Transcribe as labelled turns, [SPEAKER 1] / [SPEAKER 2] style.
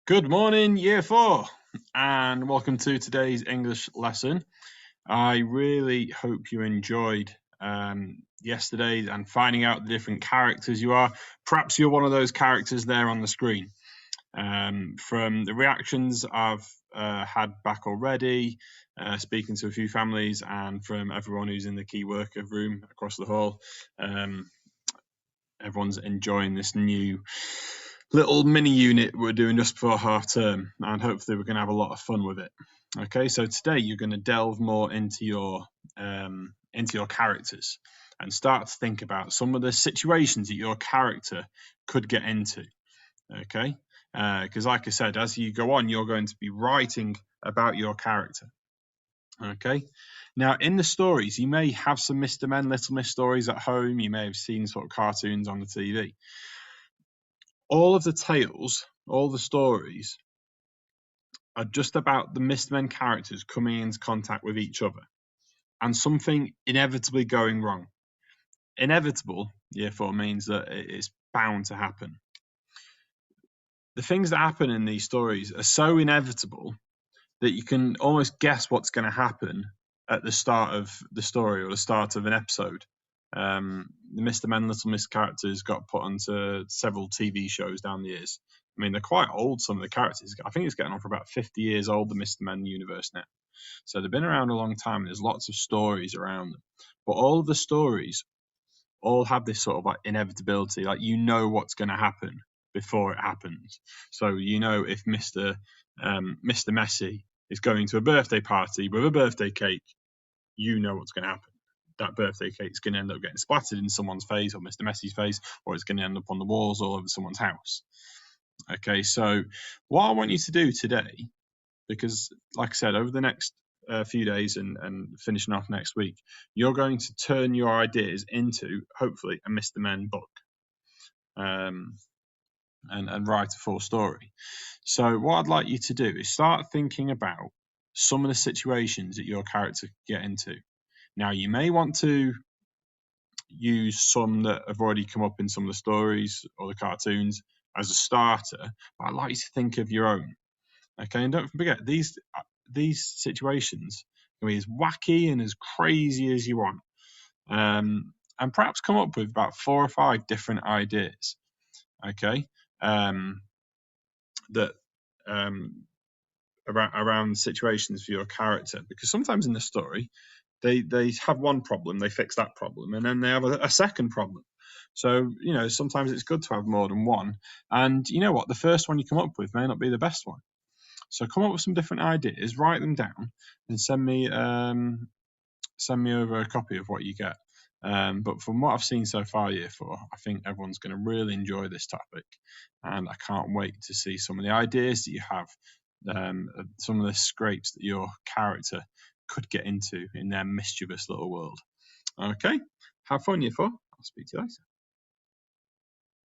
[SPEAKER 1] Good morning, Year 4, and welcome to today's English lesson. I really hope you enjoyed yesterday and finding out the different characters you are. Perhaps you're one of those characters there on the screen. From the reactions I've had back already, speaking to a few families, and from everyone who's in the key worker room across the hall, everyone's enjoying this new little mini unit we're doing just before half term, and hopefully we're going to have a lot of fun with it. Okay, so today you're going to delve more into your characters and start to think about some of the situations that your character could get into. Okay, because like I said, as you go on, you're going to be writing about your character. Okay, now in the stories, you may have some Mr. Men, Little Miss stories at home. You may have seen sort of cartoons on the TV. All of the tales, all the stories are just about the Mr. Men characters coming into contact with each other and something inevitably going wrong. Inevitable, therefore, means that it's bound to happen. The things that happen in these stories are so inevitable that you can almost guess what's going to happen at the start of the story or the start of an episode. The Mr. Men, Little Miss characters got put onto several TV shows down the years. I mean, they're quite old, some of the characters. I think it's getting on for about 50 years old, the Mr. Men universe now. So they've been around a long time, and there's lots of stories around them. But all of the stories all have this sort of like inevitability, like you know what's going to happen before it happens. So you know if Mr. Messi is going to a birthday party with a birthday cake, you know what's going to happen. That birthday cake is going to end up getting splattered in someone's face or Mr. Messi's face, or it's going to end up on the walls all over someone's house. Okay, so what I want you to do today, because like I said, over the next few days and finishing off next week, you're going to turn your ideas into, hopefully, a Mr. Men book and write a full story. So what I'd like you to do is start thinking about some of the situations that your character could get into. Now, you may want to use some that have already come up in some of the stories or the cartoons as a starter, but I'd like you to think of your own. Okay, and don't forget, these situations can be as wacky and as crazy as you want. And perhaps come up with about 4 or 5 different ideas. Okay, that around situations for your character, because sometimes in the story they have one problem, they fix that problem, and then they have a second problem. So sometimes it's good to have more than one. And you know what, the first one you come up with may not be the best one. So come up with some different ideas, write them down, and send me over a copy of what you get. But from what I've seen so far, Year 4, I think everyone's going to really enjoy this topic, and I can't wait to see some of the ideas that you have, some of the scrapes that your character could get into in their mischievous little world. Okay, have fun, Year 4. I'll speak to you later.